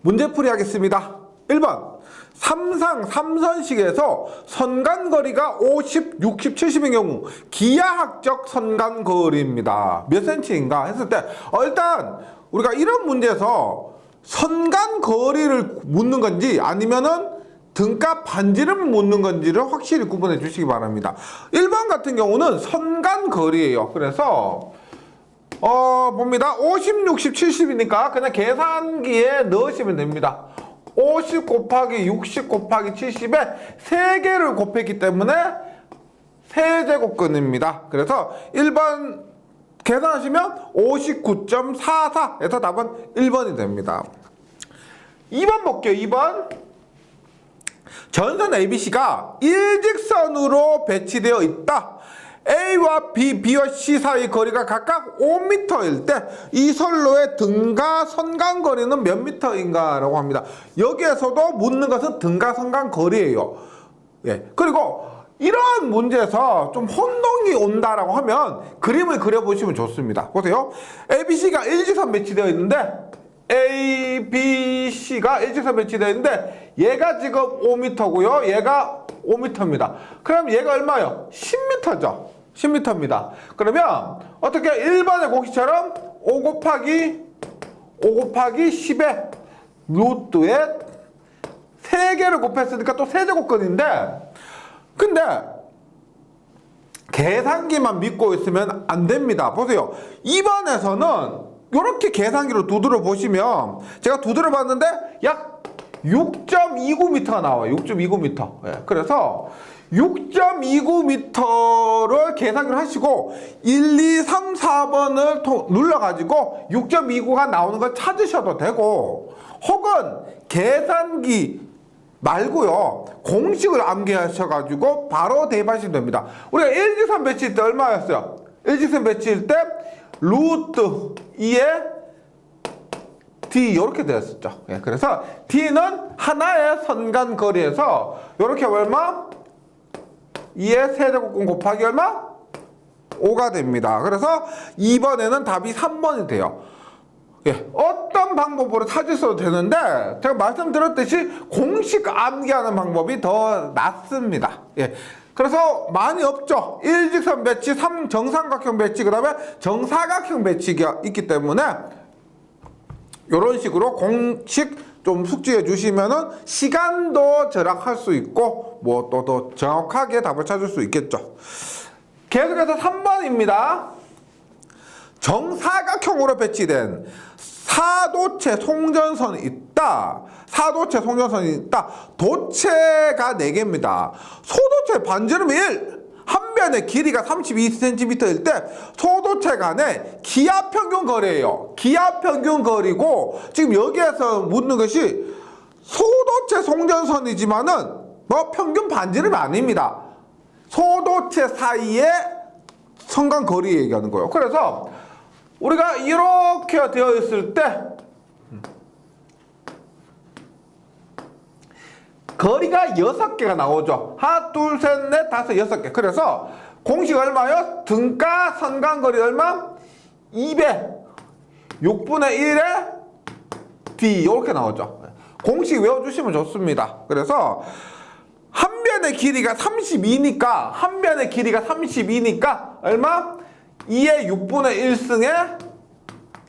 문제풀이 하겠습니다. 1번 삼상 삼선식에서 선간거리가 50, 60, 70인 경우 기하학적 선간거리입니다. 몇 cm인가 했을 때 일단 우리가 이런 문제에서 선간거리를 묻는 건지 아니면은 등가 반지를 묻는 건지를 확실히 구분해 주시기 바랍니다. 1번 같은 경우는 선간거리예요. 그래서 봅니다. 50, 60, 70이니까 그냥 계산기에 넣으시면 됩니다. 50 곱하기 60 곱하기 70에 3개를 곱했기 때문에 세제곱근입니다. 그래서 1번 계산하시면 59.44에서 답은 1번이 됩니다. 2번 볼게요. 2번 전선 ABC가 일직선으로 배치되어 있다. A와 B, B와 C 사이 거리가 각각 5m일 때 이 선로의 등가 선간 거리는 몇 미터인가 라고 합니다. 여기에서도 묻는 것은 등가 선간 거리예요. 예. 그리고 이런 문제에서 좀 혼동이 온다라고 하면 그림을 그려보시면 좋습니다. 보세요. ABC가 일직선 배치되어 있는데 A, B, C가 일직선 배치되어 있는데 얘가 지금 5m고요. 얘가 5m입니다. 그럼 얘가 얼마요? 10m죠. 10m입니다. 그러면 어떻게 1번의 공식처럼 5 곱하기 10에 루트에 3개를 곱했으니까 또 세제곱근인데 근데 계산기만 믿고 있으면 안 됩니다. 보세요. 2번에서는 이렇게 계산기로 두드려 보시면 제가 두드려 봤는데 약 6.29m가 나와요. 6.29m. 예, 그래서 6.29m를 계산기로 하시고 1, 2, 3, 4번을 눌러가지고 6.29가 나오는 걸 찾으셔도 되고 혹은 계산기 말고요. 공식을 암기하셔가지고 바로 대입하시면 됩니다. 우리가 일직선 배치일 때 얼마였어요? 일직선 배치일 때 루트 2에 D 이렇게 되었었죠. 예, 그래서 D는 하나의 선간거리에서 이렇게 얼마? 2의 세제곱근 곱하기 얼마? 5가 됩니다. 그래서 2번에는 답이 3번이 돼요. 예, 어떤 방법으로 찾으셔도 되는데 제가 말씀드렸듯이 공식 암기하는 방법이 더 낫습니다. 예, 그래서 많이 없죠. 일직선 배치, 정삼각형 배치, 그 다음에 정사각형 배치가 있기 때문에 이런 식으로 공식 좀 숙지해 주시면은 시간도 절약할 수 있고 뭐 또 더 정확하게 답을 찾을 수 있겠죠. 계속해서 3번입니다. 정사각형으로 배치된 사도체 송전선이 있다. 사도체 송전선이 있다. 도체가 4개입니다. 소도체 반지름 1. 한 변의 길이가 32cm일 때 소도체 간의 기하평균 거리예요. 기하평균 거리고 지금 여기에서 묻는 것이 소도체 송전선이지만은 뭐 평균 반지름이 아닙니다. 소도체 사이의 선간 거리 얘기하는 거예요. 그래서 우리가 이렇게 되어 있을 때 거리가 6개가 나오죠. 하나, 둘, 셋, 넷, 다섯, 6개. 그래서 공식 얼마요? 등가 선간거리 얼마? 2배 6분의 1에 D 이렇게 나오죠. 공식 외워주시면 좋습니다. 그래서 한 변의 길이가 32니까 한 변의 길이가 32니까 얼마? 2의 6분의 1승에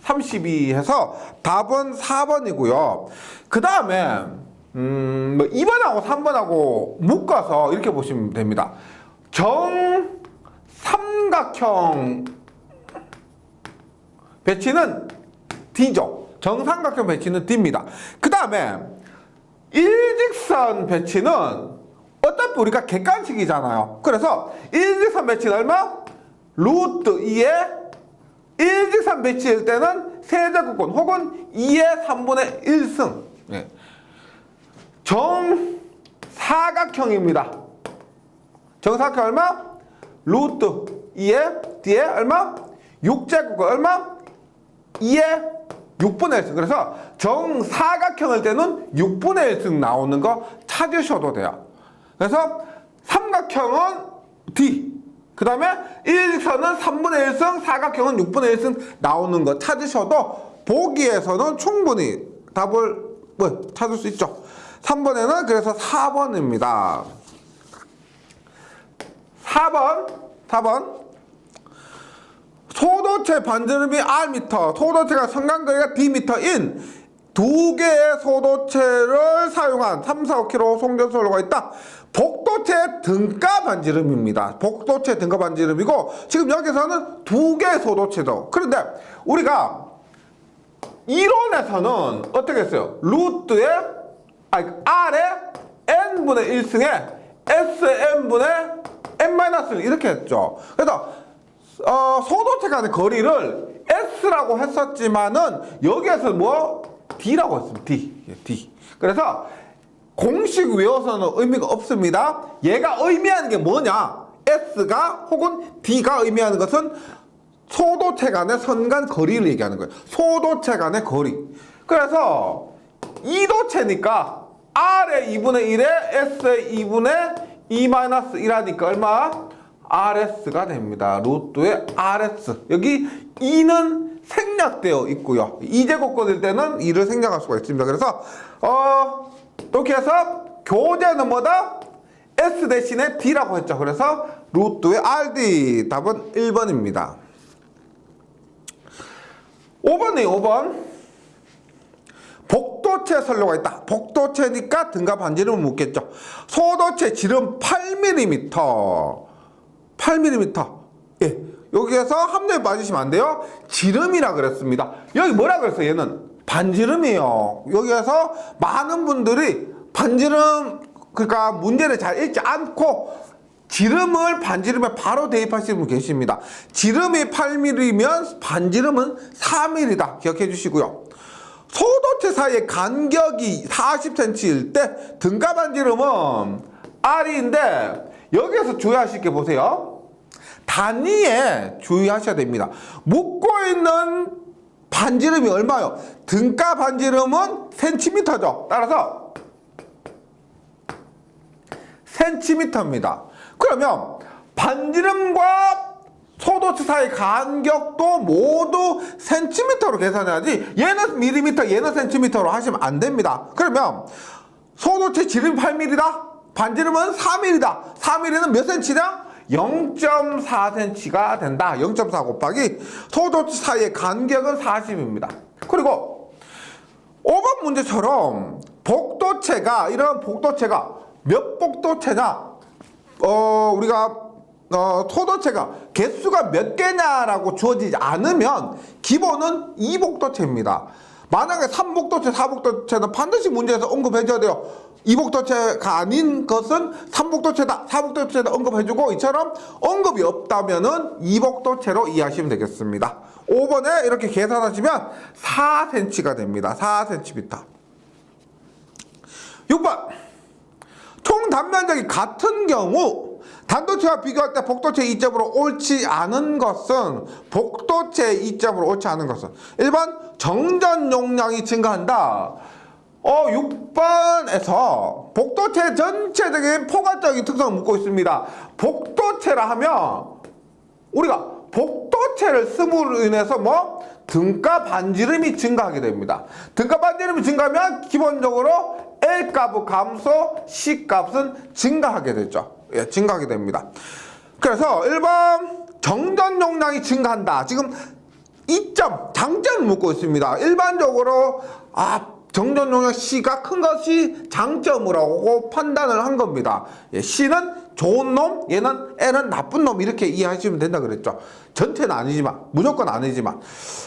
32 해서 답은 4번이고요. 그 다음에 뭐 2번하고 3번하고 묶어서 이렇게 보시면 됩니다. 정삼각형 배치는 D죠. 정삼각형 배치는 D입니다. 그 다음에 일직선 배치는 어차피 우리가 객관식이잖아요. 그래서 일직선 배치는 얼마? 루트 2에 일직선 배치일 때는 세제곱근 혹은 2의 3분의 1승. 예. 정사각형입니다. 정사각형 얼마? 루트 2에 D에 얼마? 6제곱근 얼마? 2의 6분의 1승. 그래서 정사각형일 때는 6분의 1승 나오는 거 찾으셔도 돼요. 그래서 삼각형은 D, 그 다음에 일직선은 3분의 1승, 사각형은 6분의 1승 나오는 거 찾으셔도 보기에서는 충분히 답을 뭐 찾을 수 있죠. 3번에는 그래서 4번입니다. 4번 소도체 반지름이 R미터, 소도체가 성간거리가 D미터인 두 개의 소도체를 사용한 3, 4, 5km 송전솔로가 있다. 복도체 등가 반지름입니다. 복도체 등가 반지름이고 지금 여기서는 두 개의 소도체죠. 그런데 우리가 이론에서는 어떻게 했어요? 루트에 R에 n분의 1승에 Sn분의 n-1 이렇게 했죠. 그래서 소도체 간의 거리를 S라고 했었지만은 여기에서 뭐 D라고 했습니다. D. 그래서 공식 외워서는 의미가 없습니다. 얘가 의미하는 게 뭐냐? S가 혹은 D가 의미하는 것은 소도체 간의 선간 거리를 얘기하는 거예요. 소도체 간의 거리. 그래서 이도체니까 R의 2분의 1에 S의 2분의 2-1하니까 얼마? RS가 됩니다. 루트의 RS. 여기 2는 생략되어 있고요. 2제곱 꺼낼 때는 2를 생략할 수가 있습니다. 그래서 이렇게 해서 교재는 뭐다? S 대신에 D라고 했죠. 그래서 루트의 RD. 답은 1번입니다. 5번이에요. 5번. 복도체 선로가 있다. 복도체니까 등가 반지름을 묻겠죠. 소도체 지름 8mm. 8mm. 예. 여기에서 함정에 빠지시면 안 돼요. 지름이라 그랬습니다. 여기 뭐라 그랬어요? 얘는 반지름이에요. 여기에서 많은 분들이 반지름, 그러니까 문제를 잘 읽지 않고 지름을 반지름에 바로 대입하시는 분 계십니다. 지름이 8mm면 반지름은 4mm다. 기억해 주시고요. 소도체 사이의 간격이 40cm일 때 등가 반지름은 R인데 여기에서 주의하실 게 보세요. 단위에 주의하셔야 됩니다. 묶고 있는 반지름이 얼마요? 등가 반지름은 cm죠. 따라서 cm입니다. 그러면 반지름과 소도체 사이 간격도 모두 cm로 계산해야지 얘는 밀리미터 얘는 cm로 하시면 안 됩니다. 그러면 소도체 지름이 8mm다. 반지름은 4mm다. 4mm는 몇 cm냐? 0.4cm가 된다. 0.4 곱하기 소도체 사이의 간격은 40입니다. 그리고 5번 문제처럼 복도체가 이런 복도체가 몇 복도체냐? 우리가 소도체가 개수가 몇 개냐라고 주어지지 않으면 기본은 2복도체입니다. 만약에 3복도체, 4복도체는 반드시 문제에서 언급해줘야 돼요. 2복도체가 아닌 것은 3복도체다, 4복도체다 언급해주고 이처럼 언급이 없다면은 2복도체로 이해하시면 되겠습니다. 5번에 이렇게 계산하시면 4cm가 됩니다. 4cm. 6번. 총 단면적이 같은 경우 단도체와 비교할 때 복도체 이점으로 옳지 않은 것은 복도체 이점으로 옳지 않은 것은 1번 정전 용량이 증가한다. 6번에서 복도체 전체적인 포괄적인 특성을 묻고 있습니다. 복도체라 하면 우리가 복도체를 씀으로 인해서 뭐 등가 반지름이 증가하게 됩니다. 등가 반지름이 증가하면 기본적으로 L 값은 감소, C 값은 증가하게 되죠. 예, 증가하게 됩니다. 그래서 1번 정전 용량이 증가한다. 지금 이점, 장점을 묻고 있습니다. 일반적으로 정전 용량 C가 큰 것이 장점이라고 판단을 한 겁니다. 예, C는 좋은 놈, 얘는 L은 나쁜 놈 이렇게 이해하시면 된다 그랬죠. 전체는 아니지만, 무조건 아니지만.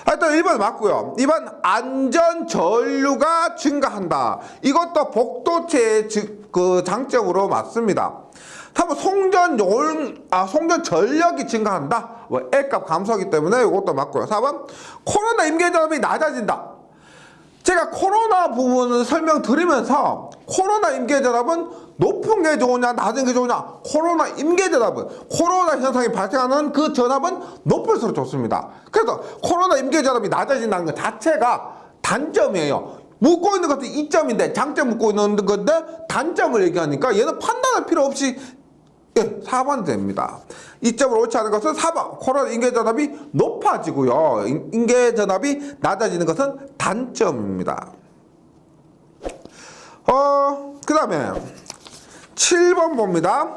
하여튼 1번 맞고요. 2번 안전 전류가 증가한다. 이것도 복도체의 그 장점으로 맞습니다. 3번 송전 전력이 증가한다. L값 감소하기 때문에 이것도 맞고요. 4번 코로나 임계 전압이 낮아진다. 제가 코로나 부분을 설명드리면서 코로나 임계 전압은 높은 게 좋으냐 낮은 게 좋으냐, 코로나 임계 전압은 코로나 현상이 발생하는 그 전압은 높을수록 좋습니다. 그래서 코로나 임계 전압이 낮아진다는 것 자체가 단점이에요. 묻고 있는 것도 이점인데 장점 묻고 있는 건데 단점을 얘기하니까 얘는 판단할 필요 없이 4번 됩니다. 이점으로 옳지 않은 것은 4번 코로나 임계전압이 높아지고요. 임계전압이 낮아지는 것은 단점입니다. 그 다음에 7번 봅니다.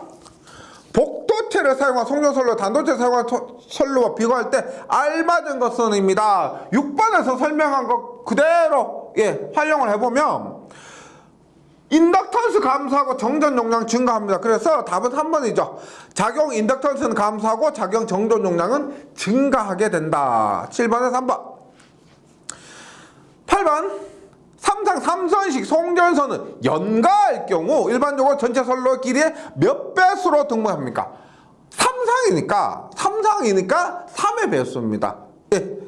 복도체를 사용한 송전선로 단도체를 사용한 선로와 비교할 때 알맞은 것은입니다. 6번에서 설명한 것 그대로 활용을 해보면 인덕턴스 감소하고 정전 용량 증가합니다. 그래서 답은 3번이죠. 작용 인덕턴스는 감소하고 작용 정전 용량은 증가하게 된다. 7번에서 3번. 8번. 삼상 3선식 송전선은 연가할 경우 일반적으로 전체 선로 길이의 몇 배수로 등록합니까? 3상이니까 3의 배수입니다.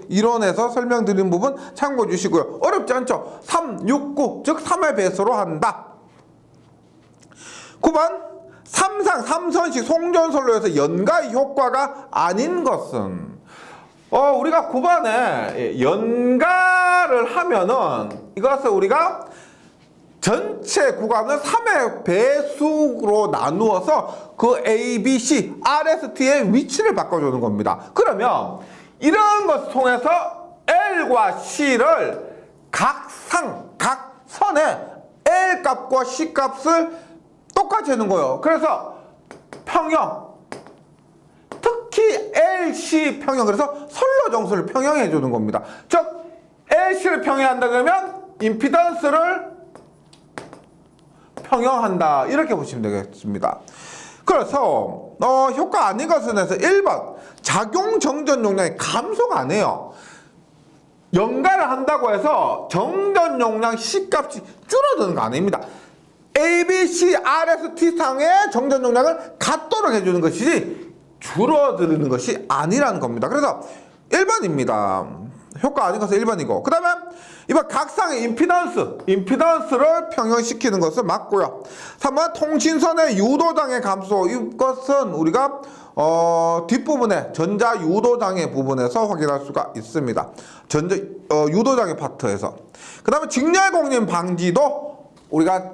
이론에서 설명드린 부분 참고해 주시고요. 어렵지 않죠? 3, 6, 9, 즉 3의 배수로 한다. 9번 삼상 3선식 송전선로에서 연가의 효과가 아닌 것은 우리가 9번에 연가를 하면은 이것을 우리가 전체 구간을 3의 배수로 나누어서 그 A, B, C, RST의 위치를 바꿔주는 겁니다. 그러면 이런 것을 통해서 L과 C를 각 선에 L 값과 C 값을 똑같이 해놓은 거예요. 그래서 평형, 특히 LC 평형, 그래서 선로 정수를 평형해 주는 겁니다. 즉 LC를 평형한다 그러면 임피던스를 평형한다 이렇게 보시면 되겠습니다. 그래서 효과 아닌 것은 해서 1번 작용 정전 용량이 감소가 안 해요. 연가를 한다고 해서 정전 용량 C값이 줄어드는 거 아닙니다. A, B, C, RST 상의 정전 용량을 갖도록 해주는 것이지 줄어드는 것이 아니라는 겁니다. 그래서 1번입니다. 효과 아닌 것은 1번이고 그 다음에 이번 각상의 임피던스를 평형시키는 것은 맞고요. 3번 통신선의 유도장애 감소, 이것은 우리가 뒷부분에 전자 유도장애 부분에서 확인할 수가 있습니다. 유도장애 파트에서. 그 다음에 직렬공진 방지도 우리가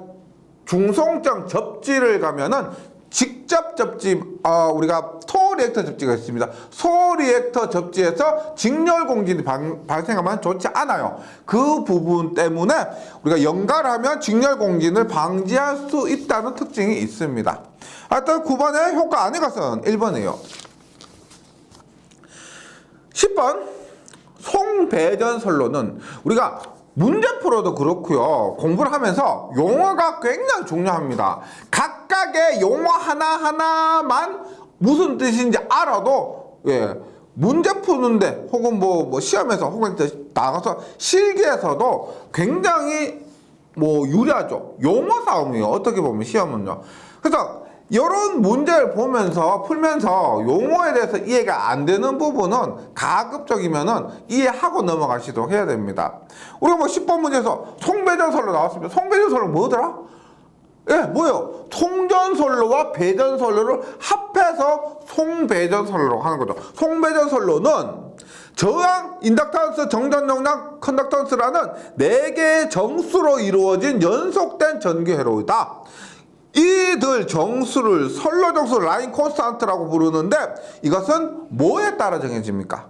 중송점 접지를 가면은 직접 접지, 우리가 소리액터 접지가 있습니다. 소리액터 접지에서 직렬공진이 발생하면 좋지 않아요. 그 부분 때문에 우리가 연가를 하면 직렬공진을 방지할 수 있다는 특징이 있습니다. 하여튼 9번의 효과 아닌 것은 1번이에요. 10번 송배전선로는 우리가 문제풀어도 그렇고요. 공부를 하면서 용어가 굉장히 중요합니다. 각각의 용어 하나하나만 무슨 뜻인지 알아도 문제 푸는데 혹은 뭐 시험에서 혹은 나가서 실기에서도 굉장히 유리하죠. 용어 싸움이에요. 어떻게 보면 시험은요. 그래서 이런 문제를 풀면서 용어에 대해서 이해가 안 되는 부분은 가급적이면은 이해하고 넘어가시도록 해야 됩니다. 우리가 10번 문제에서 송배전선로 나왔습니다. 송배전선로 뭐더라? 뭐예요? 송전선로와 배전선로를 합해서 송배전선로라고 하는 거죠. 송배전선로는 저항, 인덕턴스, 정전용량, 컨덕턴스라는 4개의 정수로 이루어진 연속된 전기회로이다. 이들 정수를 선로 정수 라인 콘스탄트라고 부르는데 이것은 뭐에 따라 정해집니까?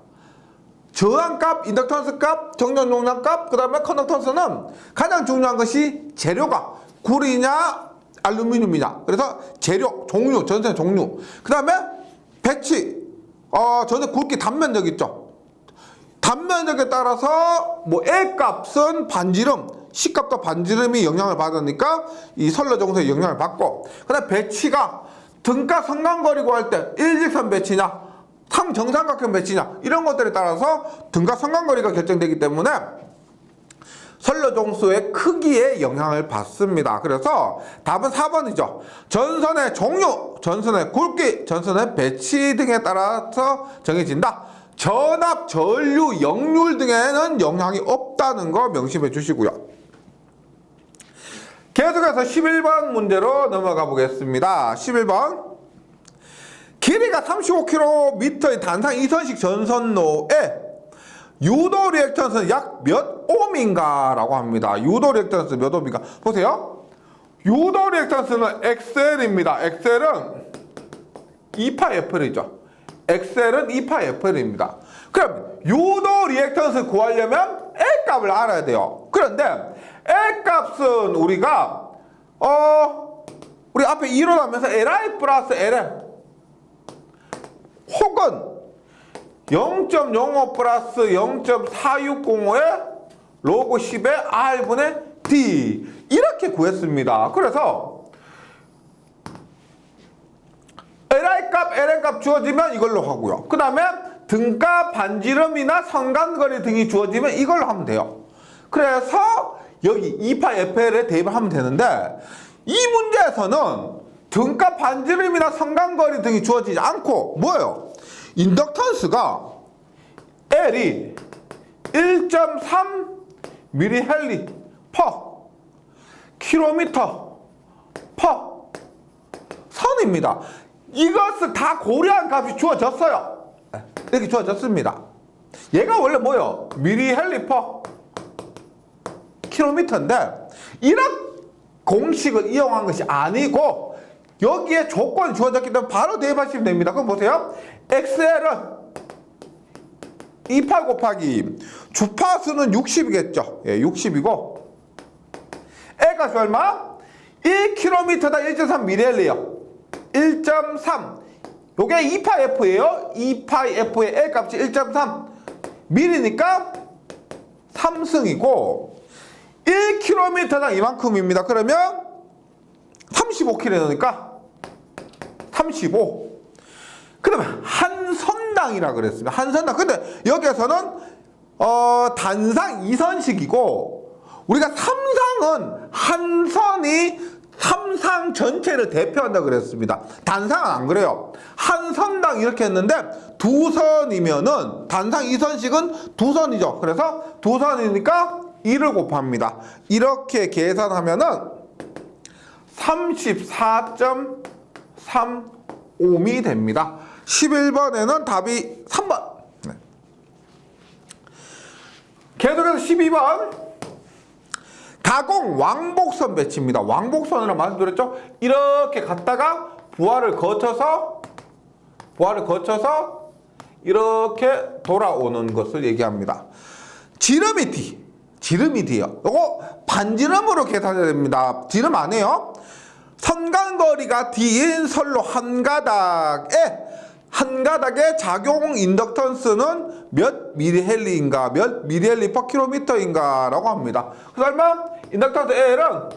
저항값, 인덕턴스값, 정전용량값, 그 다음에 컨덕턴스는 가장 중요한 것이 재료가 구리냐 알루미늄이냐. 그래서 재료, 종류, 전선의 종류. 그 다음에 배치, 전선 굵기 단면적 있죠. 단면적에 따라서 A값은 반지름, C값도 반지름이 영향을 받으니까 이 선로 정수에 영향을 받고, 그 다음에 배치가 등가 성간거리고 할 때 일직선 배치냐 정삼각형 배치냐 이런 것들에 따라서 등가 성간거리가 결정되기 때문에 선로 정수의 크기에 영향을 받습니다. 그래서 답은 4번이죠. 전선의 종류, 전선의 굵기, 전선의 배치 등에 따라서 정해진다. 전압, 전류, 역률 등에는 영향이 없다는 거 명심해 주시고요. 계속해서 11번 문제로 넘어가 보겠습니다. 11번 길이가 35km의 단상 2선식 전선로에 유도 리액턴스는 약 몇 옴인가 라고 합니다. 유도 리액턴스 몇 옴인가 보세요. 유도 리액턴스는 XL입니다. XL은 2파FL이죠. XL은 2파FL입니다. 그럼 유도 리액턴스 구하려면 L값을 알아야 돼요. 그런데 L값은 우리가 우리 앞에 2로 나면서 Li 플러스 Lm 혹은 0.05 플러스 0.4605의 로그 10의 R분의 D 이렇게 구했습니다. 그래서 Li 값, Lm 값 주어지면 이걸로 하고요. 그 다음에 등가 반지름이나 선간거리 등이 주어지면 이걸로 하면 돼요. 그래서 여기 2파 FL에 대입을 하면 되는데 이 문제에서는 등가 반지름이나 선간거리 등이 주어지지 않고 뭐예요? 인덕턴스가 L이 1.3 mH per 킬로미터 per 선입니다. 이것을 다 고려한 값이 주어졌어요. 이렇게 주어졌습니다. 얘가 원래 뭐예요? mH per 킬로미터인데 이런 공식을 이용한 것이 아니고 여기에 조건이 주어졌기 때문에 바로 대입하시면 됩니다. 그럼 보세요. XL은 2파 곱하기 주파수는 60이겠죠. 예, 60이고 L값이 얼마? 1km당 1.3mL예요. 1.3 요게 2파 F예요. 2파 F의 L값이 1.3 mL니까 3승이고 1km당 이만큼입니다. 그러면 35km니까 35. 그 다음에 한 선당이라 그랬습니다. 한 선당. 근데 여기에서는 단상 2선식이고 우리가 삼상은 한 선이 삼상 전체를 대표한다 그랬습니다. 단상은 안 그래요. 한 선당 이렇게 했는데 두 선이면은 단상 2선식은 두 선이죠. 그래서 두 선이니까 2를 곱합니다. 이렇게 계산하면은 34.35미 됩니다. 11번에는 답이 3번. 네. 계속해서 12번. 가공 왕복선 배치입니다. 왕복선이라 말씀드렸죠? 이렇게 갔다가 부하를 거쳐서 이렇게 돌아오는 것을 얘기합니다. 지름이 D. 지름이 D요. 요거 반지름으로 계산해야 됩니다. 지름 안 해요. 선간거리가 D인 선로 한 가닥의 작용 인덕턴스는 몇 mH인가, 몇 mH per 킬로미터인가 라고 합니다. 그래서 얼마? 인덕턴스 L은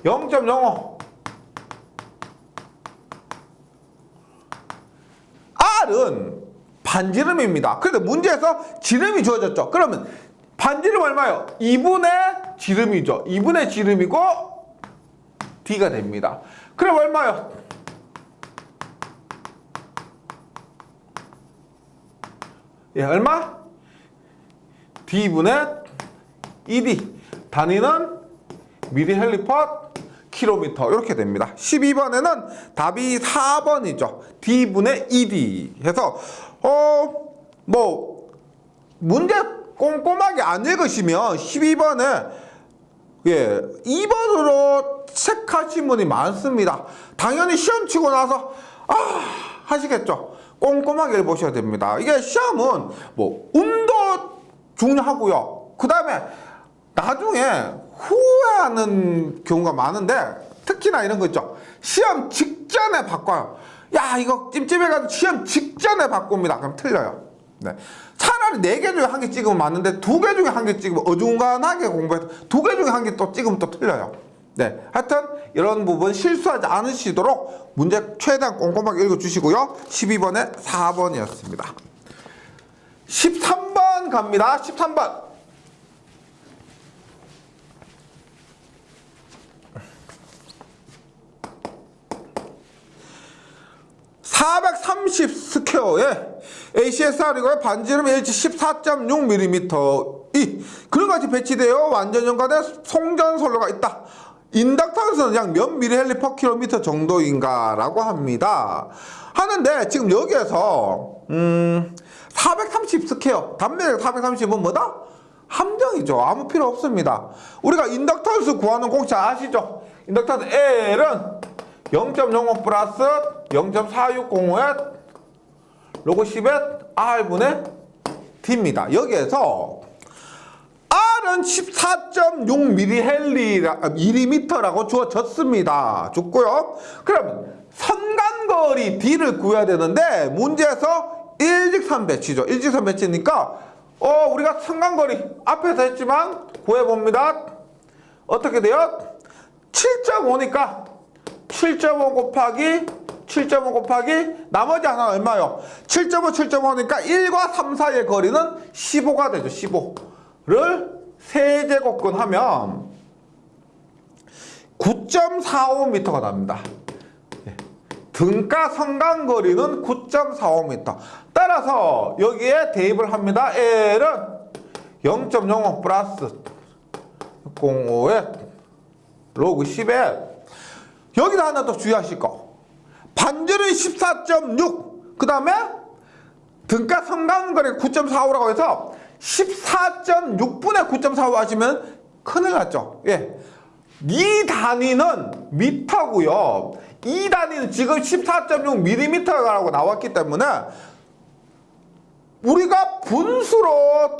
0.05 R은 반지름입니다. 그런데 문제에서 지름이 주어졌죠. 그러면 반지름 얼마요? 2분의 지름이죠. 2분의 지름이고 D가 됩니다. 그럼 얼마요? 예, 얼마? D분의 ED. 단위는 mH per 킬로미터. 이렇게 됩니다. 12번에는 답이 4번이죠. D분의 ED 해서 문제 꼼꼼하게 안 읽으시면 12번에 2번으로 체크하신 분이 많습니다. 당연히 시험 치고 나서 하시겠죠. 꼼꼼하게 보셔야 됩니다. 이게 시험은 운도 중요하고요. 그 다음에 나중에 후회하는 경우가 많은데 특히나 이런 거 있죠. 시험 직전에 바꿔요. 야, 이거 찜찜해가지고 시험 직전에 바꿉니다. 그럼 틀려요. 네. 차라리 4개 중에 1개 찍으면 맞는데 2개 중에 1개 찍으면 어중간하게 공부해서 2개 중에 1개 또 찍으면 또 틀려요. 네. 하여튼 이런 부분 실수하지 않으시도록 문제 최대한 꼼꼼하게 읽어주시고요. 12번에 4번이었습니다. 13번 갑니다. 13번. 430 스퀘어에 ACSR이고요. 반지름 H 14.6mm 이 그런같이 배치되어 완전 연관된 송전선로가 있다. 인덕턴스는 약 몇 mH per 킬로미터 정도인가 라고 합니다. 하는데 지금 여기에서 430 스퀘어 단면적 430은 뭐다? 함정이죠. 아무 필요 없습니다. 우리가 인덕턴스 구하는 공式아시죠? 인덕턴스 L은 0.05 플러스 0.4605의 로그 10의 R분의 D입니다. 여기에서 R은 14.6mm라고 주어졌습니다. 줬고요. 그럼 선간거리 D를 구해야 되는데 문제에서 일직선배치죠. 일직선배치니까 우리가 선간거리 앞에서 했지만 구해봅니다. 어떻게 돼요? 7.5니까 7.5 곱하기 나머지 하나 얼마요? 7.5, 7.5니까 1과 3 사이의 거리는 15가 되죠. 15를 세제곱근 하면 9.45m가 납니다. 등가 선간거리는 9.45m. 따라서 여기에 대입을 합니다. L은 0.05 플러스 0.5에 로그 10에 여기다 하나 더 주의하실 거. 반지름이 14.6 그 다음에 등가 선간거리 9.45라고 해서 14.6분의 9.45 하시면 큰일 났죠. 예. 이 단위는 미터고요. 이 단위는 지금 14.6mm라고 나왔기 때문에 우리가 분수로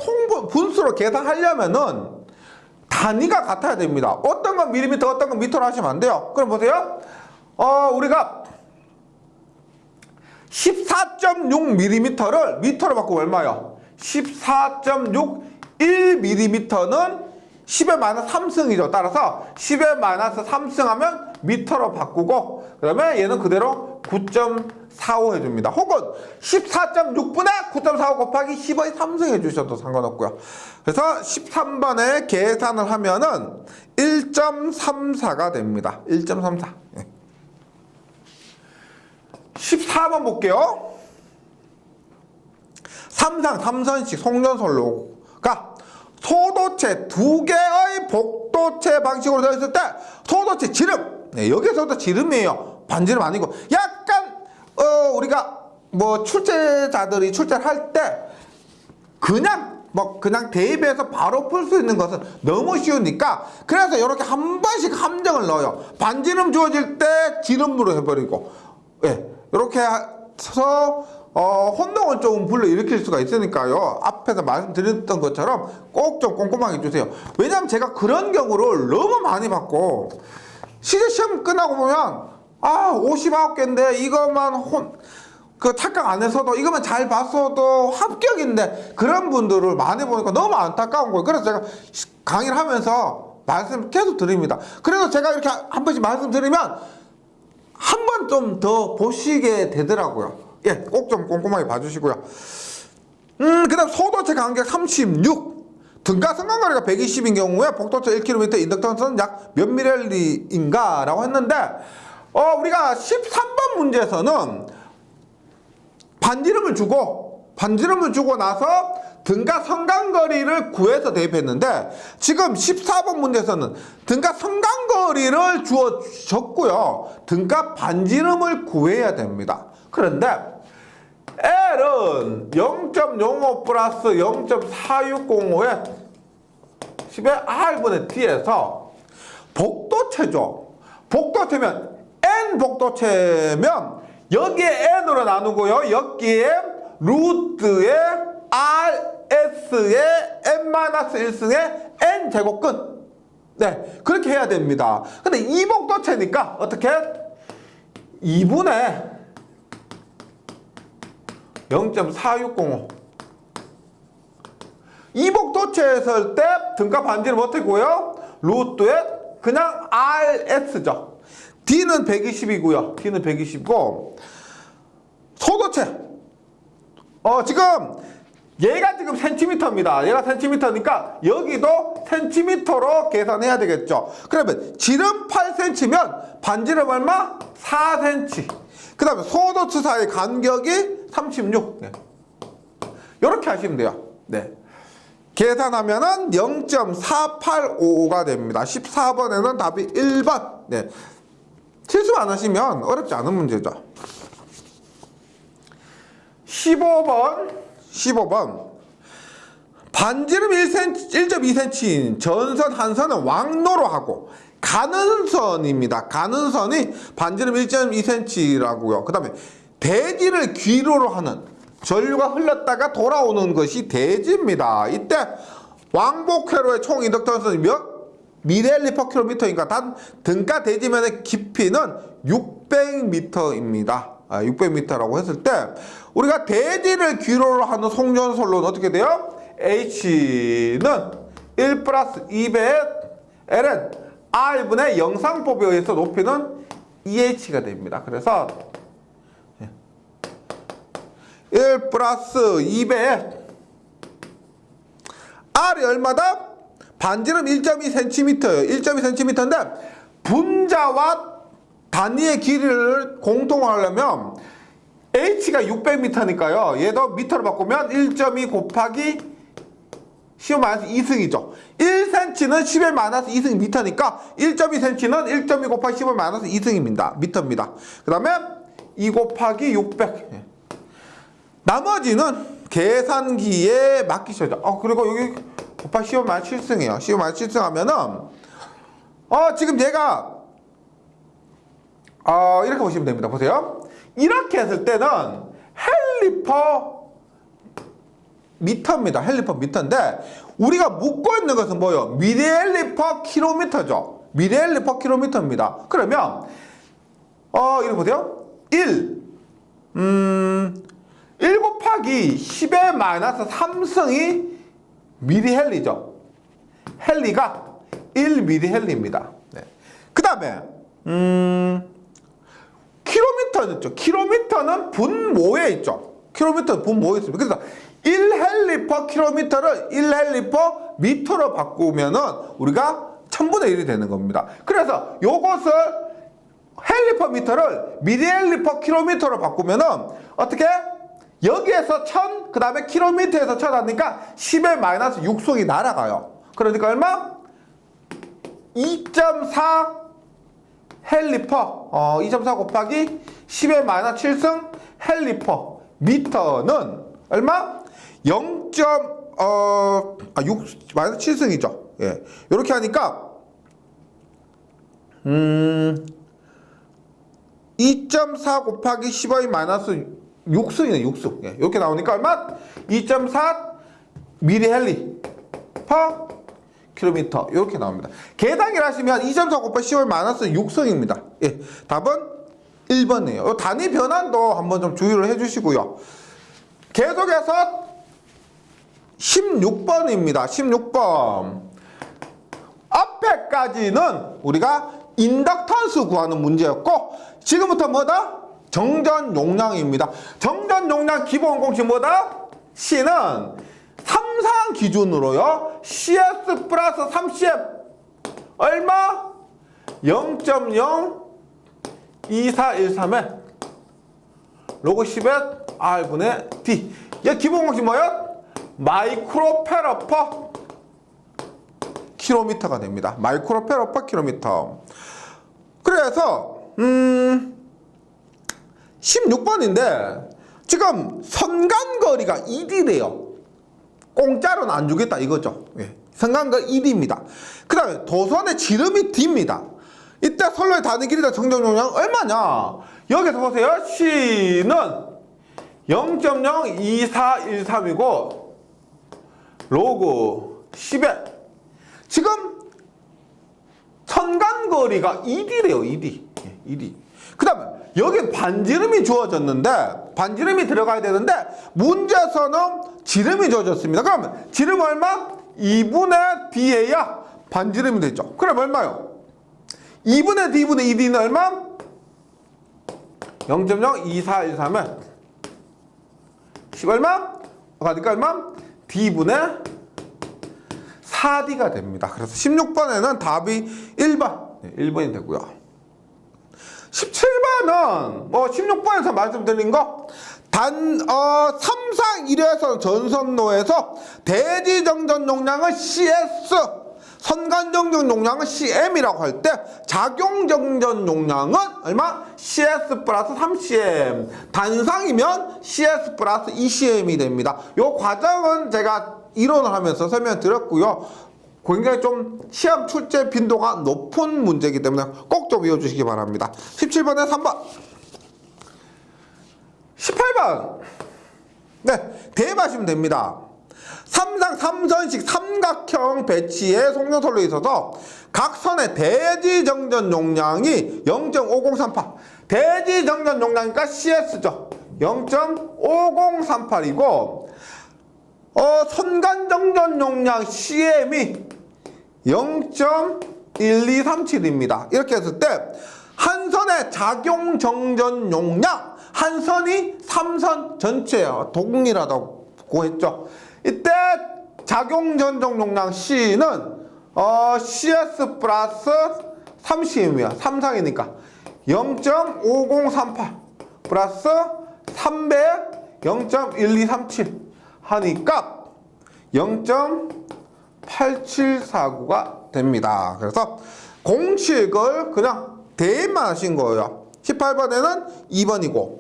계산하려면은 단위가 같아야 됩니다. 어떤 건 밀리미터, 어떤 건 미터로 하시면 안 돼요. 그럼 보세요. 우리가 14.6mm를 미터로 바꾸면 얼마요? 14.61mm는 10의 마이너스 3승이죠. 따라서 10의 마이너스 3승 하면 미터로 바꾸고 그 다음에 얘는 그대로 9.45 해줍니다. 혹은 14.6분의 9.45 곱하기 10의 3승 해주셔도 상관없고요. 그래서 13번에 계산을 하면은 1.34가 됩니다. 1.34. 14번 볼게요. 삼선식 송전솔로가 소도체 두 개의 복도체 방식으로 되어 있을 때 소도체 지름, 여기서도 지름이에요. 반지름 아니고 약간 우리가 뭐 출제자들이 출제를 할 때 그냥 대입해서 바로 풀 수 있는 것은 너무 쉬우니까 그래서 이렇게 한 번씩 함정을 넣어요. 반지름 주어질 때 지름으로 해버리고, 이렇게 해서 혼동을 조금 불러일으킬 수가 있으니까요. 앞에서 말씀드렸던 것처럼 꼭 좀 꼼꼼하게 해주세요. 왜냐하면 제가 그런 경우를 너무 많이 받고 시험 끝나고 보면 59개인데 이것만 착각 안 해서도 이것만 잘 봤어도 합격인데 그런 분들을 많이 보니까 너무 안타까운 거예요. 그래서 제가 강의를 하면서 말씀 계속 드립니다. 그래서 제가 이렇게 한 번씩 말씀드리면 한 번 좀 더 보시게 되더라고요. 꼭 좀 꼼꼼하게 봐주시고요. 그 다음 소도체 간격 36. 등가 선간거리가 120인 경우에 복도체 1km, 인덕턴스는 약 몇 미리인가 라고 했는데 우리가 13번 문제에서는 반지름을 주고 나서 등가 선간거리를 구해서 대입했는데 지금 14번 문제에서는 등가 선간거리를 주어졌고요. 등가 반지름을 구해야 됩니다. 그런데 L은 0.05 플러스 0.4605에 10의 R분의 T에서 복도체죠. 복도체면 N 복도체면 여기에 N으로 나누고요. 여기에 루트에 RS의 N-1승의 N제곱근. 그렇게 해야 됩니다. 근데 이 복도체니까 어떻게? 2분의 0.4605. 이 복도체에 설 때 등가 반지름 어떻게 구해요? 루트에 그냥 RS죠. D는 120이고요. D는 120이고 소도체 지금 얘가 지금 센티미터입니다. 얘가 센티미터니까 여기도 센티미터로 계산해야 되겠죠. 그러면 지름 8cm면 반지름 얼마? 4cm. 그 다음에 소도체 사이 간격이 36. 이렇게 하시면 돼요. 계산하면은 0.485가 됩니다. 14번에는 답이 1번. 실수 안 하시면 어렵지 않은 문제죠. 15번. 반지름 1.2cm인 전선 한 선은 왕로로 하고 가는 선입니다. 가는 선이 반지름 1.2cm라고요. 그 다음에 대지를 귀로로 하는 전류가 흘렀다가 돌아오는 것이 대지입니다. 이때 왕복 회로의 총 인덕턴스는 몇 ml/km니까 단 등가 대지면의 깊이는 600m입니다. 600m라고 했을 때 우리가 대지를 기로로 하는 송전솔로는 어떻게 돼요? H는 1 플러스 2배의 L은 R분의 영상법에 의해서 높이는 2H가 됩니다. 그래서 1 플러스 2배의 R이 얼마다? 반지름 1.2cm예요. 1.2cm인데 분자와 단위의 길이를 공통하려면 H가 600m니까요. 얘도 미터로 바꾸면 1.2 곱하기 10-2승이죠. 1cm는 10-2승 미터니까 1.2cm는 1.2 곱하기 10-2승입니다. 미터입니다. 그 다음에 2 곱하기 600. 나머지는 계산기에 맡기셔야죠. 그리고 여기 곱하기 10-7승이에요. 10-7승 하면은 지금 제가 이렇게 보시면 됩니다. 보세요. 이렇게 했을 때는 헬리퍼 미터입니다. 헬리퍼 미터인데 우리가 묻고 있는 것은 뭐예요? 미리헬리퍼 킬로미터죠. 미리헬리퍼 킬로미터입니다. 그러면 이렇게 보세요. 1 곱하기 10-3승이 미리헬리죠. 헬리가 1미리헬리입니다. 네. 그 다음에 킬로미터는 있죠. 킬로미터는 분모에 있죠. 킬로미터는 분모에 있습니다. 그래서 1헬리/, 킬로미터를 1헬리/ 미터로 바꾸면은 우리가 1000분의 1이 되는 겁니다. 그래서 요것을 헬리/ 미터를 미리헬리/ 킬로미터로 바꾸면은 어떻게? 여기에서 1000, 그 다음에 킬로미터에서 1000 하니까 10-6승이 날아가요. 그러니까 얼마? 2.4 헬리퍼 2.4 곱하기 10-7승 헬리퍼 미터는 얼마? 0.7승이죠. 예. 이렇게 하니까 2.4 곱하기 10-6승이네. 6승. 예. 이렇게 나오니까 얼마? 2.4 미리헬리 퍼 킬로미터 이렇게 나옵니다. 계산기를 하시면 2.4 곱하기 10-6승입니다. 예, 답은 1번이에요. 단위 변환도 한번 좀 주의를 해주시고요. 계속해서 16번입니다. 16번. 앞에까지는 우리가 인덕턴스 구하는 문제였고 지금부터 뭐다? 정전 용량입니다. 정전 용량 기본 공식 뭐다? C는 삼상 기준으로요. CS 플러스 3CF 얼마? 0.02413에 로그 10에 R분의 D. 얘 기본 공식 뭐야? 마이크로 페러 퍼 킬로미터가 됩니다. 마이크로 페러 퍼 킬로미터. 그래서 16번인데 지금 선간거리가 1이래요. 공짜로는 안 주겠다 이거죠. 예. 선간거리 1입니다. 그 다음에 도선의 지름이 D입니다. 이때 선로의 단위 길이다 정전 용량 얼마냐? 여기서 보세요. C는 0.02413이고 로그 10에 지금 선간거리가 1이래요. 1이. 예, 1이. 그 다음에 여기 반지름이 주어졌는데 반지름이 들어가야 되는데 문제에서는 지름이 주어졌습니다. 그러면 지름 얼마? 2분의 D에야 반지름이 되죠. 그럼 얼마요? 2분의 D분의 2D는 얼마? 0.02413은 10 얼마? 가니까 얼마? D분의 4D가 됩니다. 그래서 16번에는 답이 1번. 1번이 되고요. 17번은 16번에서 말씀드린 거 삼상 1회선 전선로에서 대지 정전 용량은 CS, 선간 정전 용량은 CM이라고 할 때 작용 정전 용량은 얼마? CS 플러스 3cm. 단상이면 CS 플러스 2cm이 됩니다. 요 과정은 제가 이론을 하면서 설명드렸고요. 굉장히 좀 시험 출제 빈도가 높은 문제이기 때문에 꼭 좀 외워주시기 바랍니다. 17번에 3번. 18번. 네, 대입하시면 됩니다. 삼상 삼선식 삼각형 배치의 송전선로에 있어서 각 선의 대지 정전 용량이 0.5038. 대지 정전 용량이니까 CS죠. 0.5038이고 선간 정전 용량 CM이 0.1237입니다. 이렇게 했을 때 한 선의 작용 정전 용량, 한 선이 3선 전체예요. 동일하다고 했죠. 이때 작용 전정 용량 C는 CS 플러스 30이야. 3상이니까 0.5038 플러스 300 0.1237 하니까 0.8749가 됩니다. 그래서 공식을 그냥 대입만 하신 거예요. 18번에는 2번이고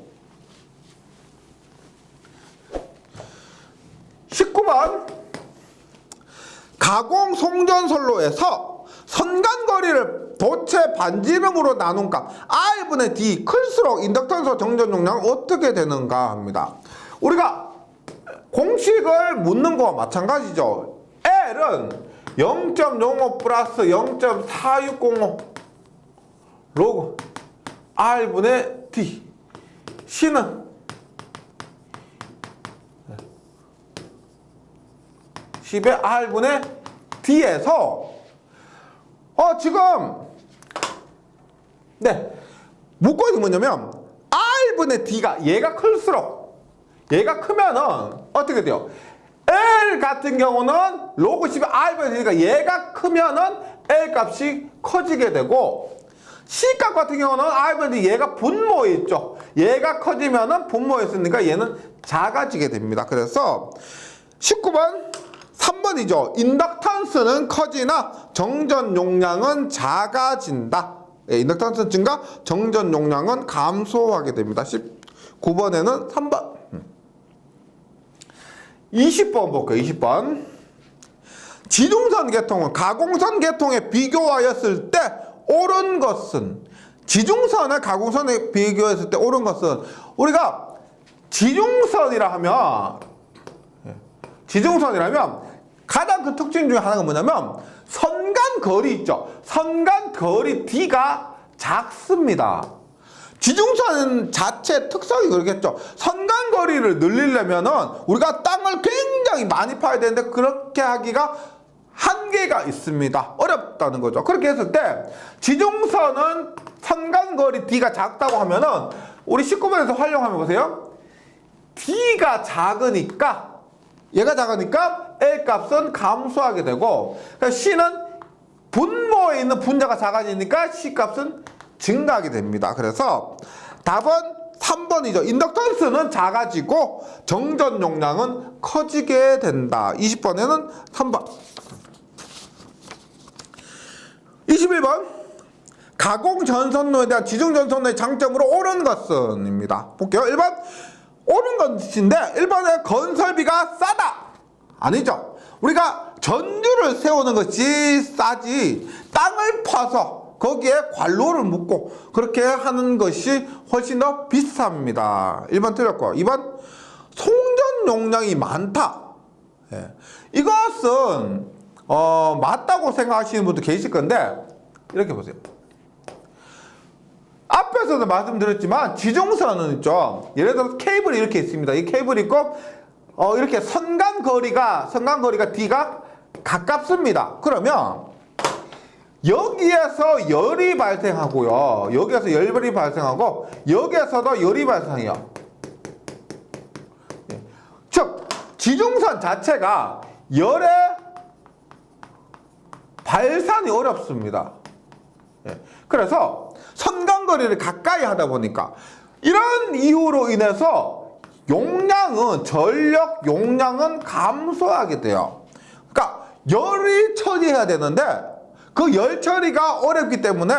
19번 가공 송전선로에서 선간거리를 도체 반지름으로 나눈 값 R분의 D 클수록 인덕턴스 정전 용량은 어떻게 되는가 합니다. 우리가 공식을 묻는 거와 마찬가지죠. L은 0.05 플러스 0.4605 로그 R분의 D, C는 10의 R분의 D에서 지금 묻고 있는 뭐냐면 R분의 D가 얘가 클수록 얘가 크면은 어떻게 돼요? L 같은 경우는 로그 10의 R분의 D니까 얘가 크면은 L 값이 커지게 되고 C 값 같은 경우는 R분의 D 얘가 분모에 있죠. 얘가 커지면은 분모에 있으니까 얘는 작아지게 됩니다. 그래서 19번 3번이죠. 인덕턴스는 커지나 정전 용량은 작아진다. 인덕턴스 증가, 정전 용량은 감소하게 됩니다. 19번에는 3번. 20번 볼게요. 20번. 지중선 계통은 가공선 계통에 비교하였을 때 옳은 것은, 지중선을 가공선에 비교했을 때 옳은 것은, 우리가 지중선이라면 가장 큰 특징 중에 하나가 뭐냐면 선간거리 있죠. 선간거리 D가 작습니다. 지중선 자체 특성이 그러겠죠. 선간거리를 늘리려면은 우리가 땅을 굉장히 많이 파야 되는데 그렇게 하기가 한계가 있습니다. 어렵다는 거죠. 그렇게 했을 때 지중선은 선간거리 D가 작다고 하면은 우리 19번에서 활용하면 보세요. D가 작으니까 얘가 작으니까 L 값은 감소하게 되고 C는 분모에 있는 분자가 작아지니까 C 값은 증가하게 됩니다. 그래서 답은 3번이죠. 인덕턴스는 작아지고 정전 용량은 커지게 된다. 20번에는 3번. 21번 가공 전선로에 대한 지중 전선로의 장점으로 옳은 것은 입니다. 볼게요. 1번 옳은 것인데 1번에 건설비가 싸다. 아니죠. 우리가 전주를 세우는 것이 싸지 땅을 파서 거기에 관로를 묻고 그렇게 하는 것이 훨씬 더 비쌉니다. 1번 틀렸고 2번 송전 용량이 많다. 이것은 맞다고 생각하시는 분도 계실 건데 이렇게 보세요. 앞에서도 말씀드렸지만 지중선은 있죠. 예를 들어서 케이블이 이렇게 있습니다. 이 케이블이 있고 이렇게 선간거리가 D가 가깝습니다. 그러면 여기에서 열이 발생하고요. 여기에서 열이 발생하고 여기에서도 열이 발생해요. 즉 지중선 자체가 열의 발산이 어렵습니다. 그래서 선간거리를 가까이 하다 보니까 이런 이유로 인해서 전력 용량은 감소하게 돼요. 그러니까 열이 처리해야 되는데 그 열 처리가 어렵기 때문에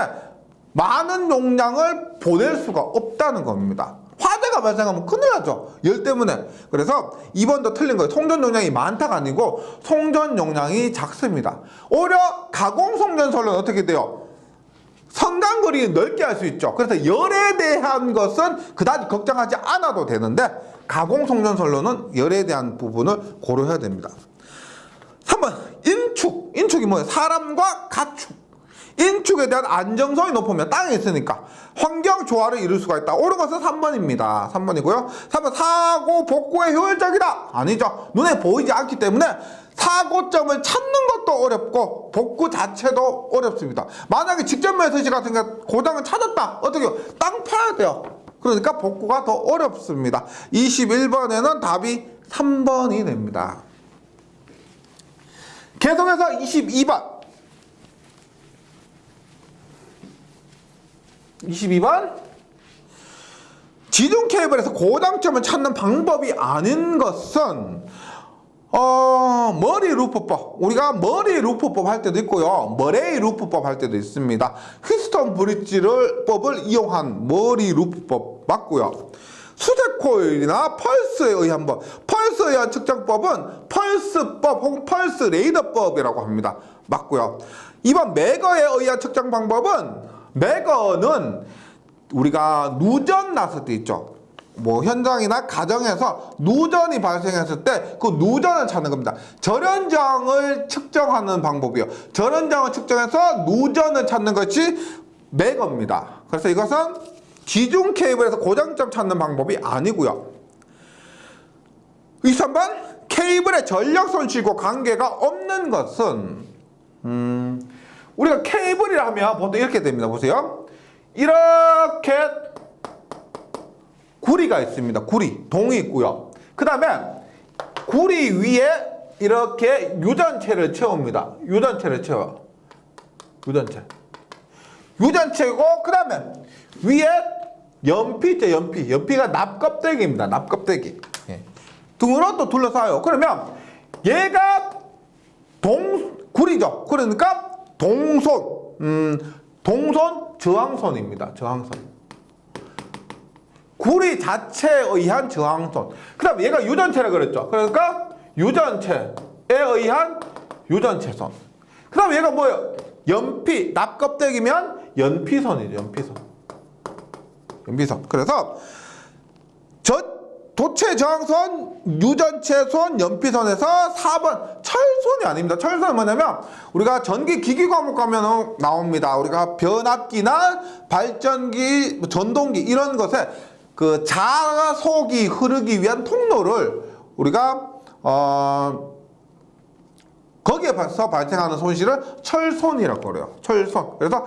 많은 용량을 보낼 수가 없다는 겁니다. 화재가 발생하면 큰일 나죠. 열 때문에. 그래서 2번도 틀린 거예요. 송전 용량이 많다가 아니고 송전 용량이 작습니다. 오히려 가공 송전선로는 어떻게 돼요? 선간거리를 넓게 할 수 있죠. 그래서 열에 대한 것은 그다지 걱정하지 않아도 되는데 가공 송전선로는 열에 대한 부분을 고려해야 됩니다. 3번 인축. 인축이 뭐예요? 사람과 가축. 인축에 대한 안정성이 높으면 땅에 있으니까 환경 조화를 이룰 수가 있다. 옳은 것은 3번입니다. 3번이고요. 3번 사고 복구에 효율적이다. 아니죠. 눈에 보이지 않기 때문에 사고점을 찾는 것도 어렵고 복구 자체도 어렵습니다. 만약에 직전면 서식 같은 게 고장을 찾았다. 어떻게 해요? 땅 파야 돼요. 그러니까 복구가 더 어렵습니다. 21번에는 답이 3번이 됩니다. 계속해서 22번. 22번. 지중 케이블에서 고장점을 찾는 방법이 아닌 것은 머리 루프법. 우리가 머리 루프법 할 때도 있고요. 머레이 루프법 할 때도 있습니다. 휘스턴 브릿지를 법을 이용한 머리 루프법 맞고요. 수색 코일이나 펄스에 의한 법. 펄스에 의한 측정법은 펄스법 혹은 펄스 레이더법이라고 합니다. 맞고요. 2번 매거에 의한 측정 방법은 매거는 우리가 누전 났을 때 있죠. 뭐 현장이나 가정에서 누전이 발생했을 때 그 누전을 찾는 겁니다. 절연장을 측정하는 방법이요. 절연장을 측정해서 누전을 찾는 것이 매거입니다. 그래서 이것은 지중 케이블에서 고장점 찾는 방법이 아니고요. 23번 케이블의 전력 손실과 관계가 없는 것은 우리가 케이블이라 하면 보통 이렇게 됩니다. 보세요. 이렇게 구리가 있습니다. 구리, 동이 있고요. 그 다음에 구리 위에 이렇게 유전체를 채웁니다. 유전체를 채워요. 유전체. 유전체고 그 다음에 위에 연피 있죠. 연피. 연피가 납껍데기입니다. 납껍데기. 예. 등으로 또 둘러싸요. 그러면 얘가 구리죠. 그러니까 동손. 동손 저항선입니다. 저항선. 구리 자체에 의한 저항선. 그 다음에 얘가 유전체라 그랬죠. 그러니까 유전체에 의한 유전체선. 그 다음에 얘가 뭐예요? 연피, 납껍데기면 연피선이죠. 연피선. 연피선. 그래서 도체 저항선, 유전체선, 연피선에서 4번 철선이 아닙니다. 철선은 뭐냐면 우리가 전기 기기 과목 가면 나옵니다. 우리가 변압기나 발전기, 전동기 이런 것에 그 자속이 흐르기 위한 통로를 우리가 거기에서 발생하는 손실을 철손이라고 그래요. 철손. 그래서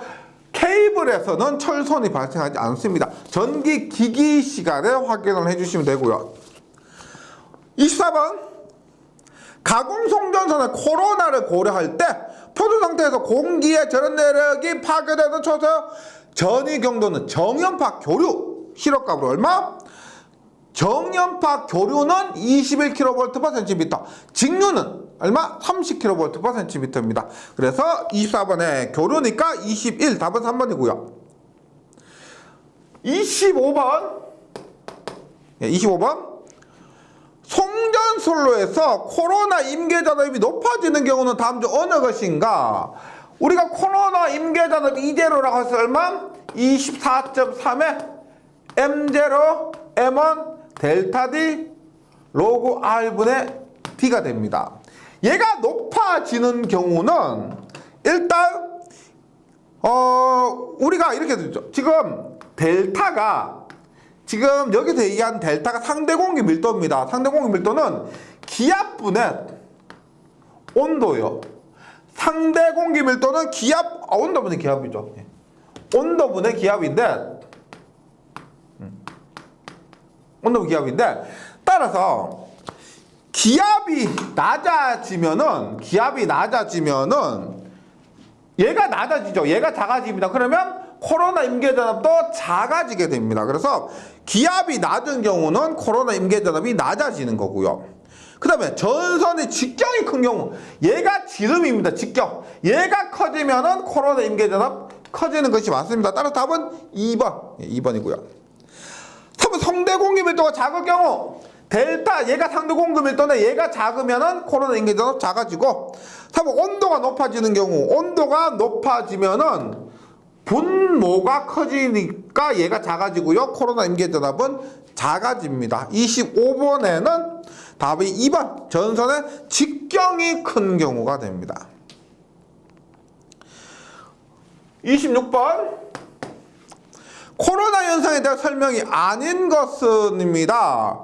케이블에서는 철손이 발생하지 않습니다. 전기 기기 시간에 확인을 해주시면 되고요. 24번 가공송전선의 코로나를 고려할 때 표준 상태에서 공기의 절연 내력이 파괴되는 초소 전위 경도는 정연파 교류 실업값으로 얼마? 정연파 교류는 21kV/cm, 직류는 얼마? 30kV/cm입니다. 그래서 24번에 교류니까 21, 답은 3번이고요. 25번. 25번. 송전솔로에서 코로나 임계전압이 높아지는 경우는 다음 중 어느 것인가? 우리가 코로나 임계전압 이대로라고 해서 얼마? 24.3에 M0, M1, 델타 D, 로그 R분의 D가 됩니다. 얘가 높아지는 경우는 일단 우리가 이렇게 되죠. 지금 델타가 지금 여기서 얘기한 델타가 상대 공기 밀도입니다. 상대 공기 밀도는 기압분의 온도요. 상대 공기 밀도는 온도분의 기압이죠. 온도분의 기압인데 온도분 기압인데 따라서 기압이 낮아지면은 얘가 낮아지죠. 얘가 작아집니다. 그러면 코로나 임계전압도 작아지게 됩니다. 그래서 기압이 낮은 경우는 코로나 임계전압이 낮아지는 거고요. 그 다음에 전선의 직경이 큰 경우, 얘가 지름입니다. 직경. 얘가 커지면은 코로나 임계전압 커지는 것이 맞습니다. 따라서 답은 2번. 2번이고요. 3번 상대 공기 밀도가 작을 경우, 델타, 얘가 상대 공기 밀도인데 얘가 작으면은 코로나 임계전압 작아지고, 3번 온도가 높아지는 경우, 온도가 높아지면은 분모가 커지니까 얘가 작아지고요. 코로나 임계전압은 작아집니다. 25번에는 답이 2번 전선의 직경이 큰 경우가 됩니다. 26번 코로나 현상에 대한 설명이 아닌 것은입니다.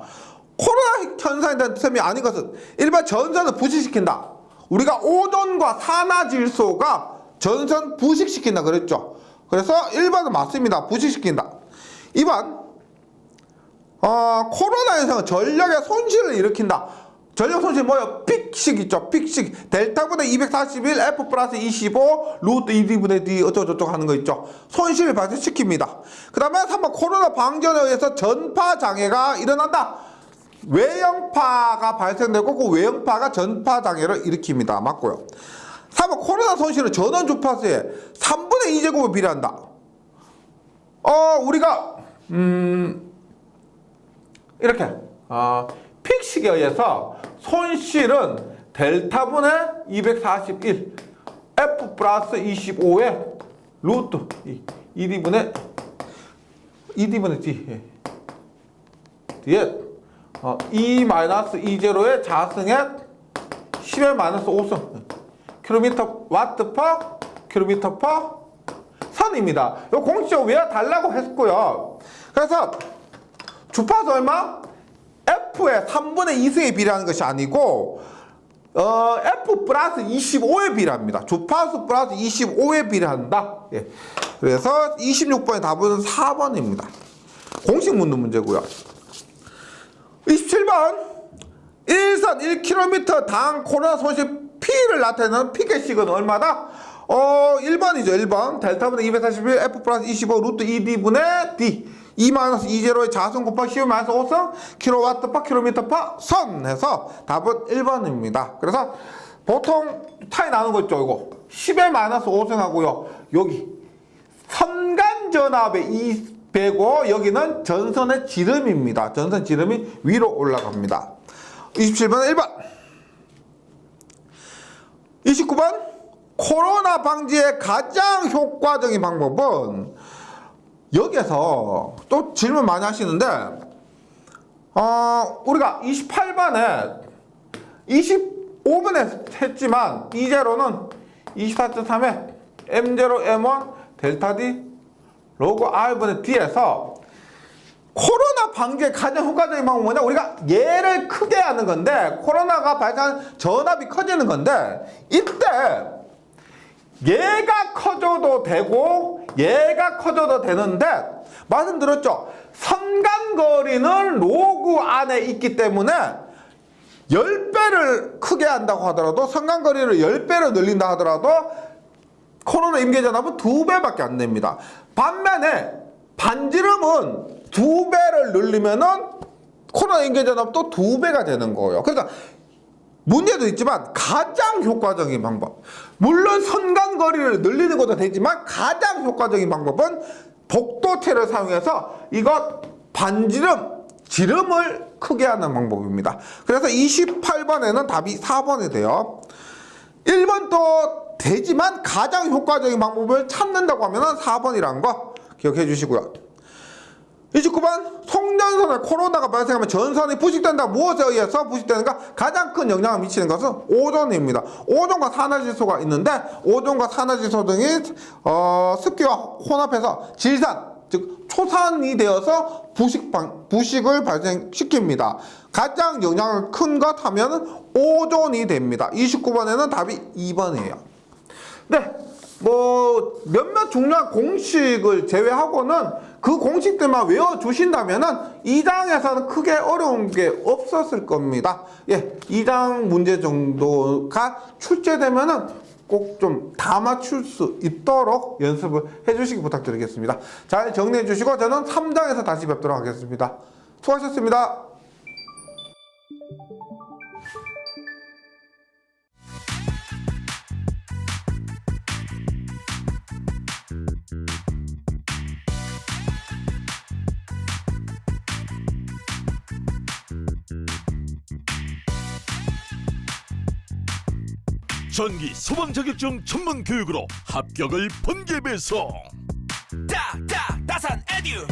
코로나 현상에 대한 설명이 아닌 것은 일반 전선을 부식시킨다. 우리가 오존과 산화질소가 전선 부식시킨다 그랬죠. 그래서 1번은 맞습니다. 부식시킨다. 2번 코로나 현상은 전력의 손실을 일으킨다. 전력 손실 뭐예요? 픽식 있죠. 픽식 델타분의 241 F 플러스 25 루트 2D분의 D 어쩌고저쩌고 하는 거 있죠. 손실을 발생시킵니다. 그 다음에 3번 코로나 방전에 의해서 전파 장애가 일어난다. 외형파가 발생되고 그 외형파가 전파 장애를 일으킵니다. 맞고요. 3번 코로나 손실은 전원 주파수의 3분의 2제곱에 비례한다. 우리가 이렇게 픽식에 의해서 손실은 델타분의 241 F 플러스 25의 루트 2D분의 D 뒤에 2 마이너스 2제로의 자승의 10의 마이너스 5승 킬로미터 와트 퍼 킬로미터 퍼 선입니다. 이 공식적으로 외워달라고 했고요. 그래서 주파수 얼마? F의 3분의 2승에 비례하는 것이 아니고 F 플러스 25에 비례합니다. 주파수 플러스 25에 비례한다. 예. 그래서 26번의 답은 4번입니다. 공식 묻는 문제고요. 27번 일선 1km 당 코로나 손실 P를 나타내는 P개식은 얼마다? 1번이죠. 1번 델타분의 241 F 플러스 25 루트 2D분의 D 2-2제로의 자승 곱하기 10-5승 킬로와트 퍼 킬로미터 퍼 선 해서 답은 1번입니다. 그래서 보통 차이 나는 거 있죠. 이거 10-5승 하고요. 여기 선간전압의 2배고 여기는 전선의 지름입니다. 전선 지름이 위로 올라갑니다. 27번은 1번 29번 코로나 방지의 가장 효과적인 방법은 여기에서 또 질문 많이 하시는데 우리가 28번에 25번에 했지만 이제로는 24.3에 M0 M1 델타 D 로그 R분의 D에서 코로나 방지의 가장 효과적인 방법은 뭐냐? 우리가 얘를 크게 하는 건데 코로나가 발생하는 전압이 커지는 건데 이때 얘가 커져도 되고 얘가 커져도 되는데 말씀드렸죠. 선간거리는 로그 안에 있기 때문에 10배를 크게 한다고 하더라도 선간거리를 10배로 늘린다 하더라도 코로나 임계전압은 2배밖에 안 됩니다. 반면에 반지름은 2배를 늘리면은 코로나 임계전압도 2배가 되는 거예요. 그러니까 문제도 있지만 가장 효과적인 방법, 물론 선간거리를 늘리는 것도 되지만 가장 효과적인 방법은 복도체를 사용해서 이것 지름을 크게 하는 방법입니다. 그래서 28번에는 답이 4번이 돼요. 1번도 되지만 가장 효과적인 방법을 찾는다고 하면 4번이라는 거 기억해 주시고요. 29번 송전선에 코로나가 발생하면 전선이 부식된다. 무엇에 의해서 부식되는가? 가장 큰 영향을 미치는 것은 오존입니다. 오존과 산화질소가 있는데 오존과 산화질소 등이 습기와 혼합해서 질산, 즉 초산이 되어서 부식을 발생시킵니다. 가장 영향을 큰 것 하면 오존이 됩니다. 29번에는 답이 2번이에요. 네, 뭐 몇몇 중요한 공식을 제외하고는 그 공식들만 외워주신다면은 2장에서는 크게 어려운 게 없었을 겁니다. 예, 2장 문제 정도가 출제되면은 꼭 좀 다 맞출 수 있도록 연습을 해주시기 부탁드리겠습니다. 잘 정리해 주시고 저는 3장에서 다시 뵙도록 하겠습니다. 수고하셨습니다. 전기 소방 자격증 전문 교육으로 합격을 번개 배송. 다산 에듀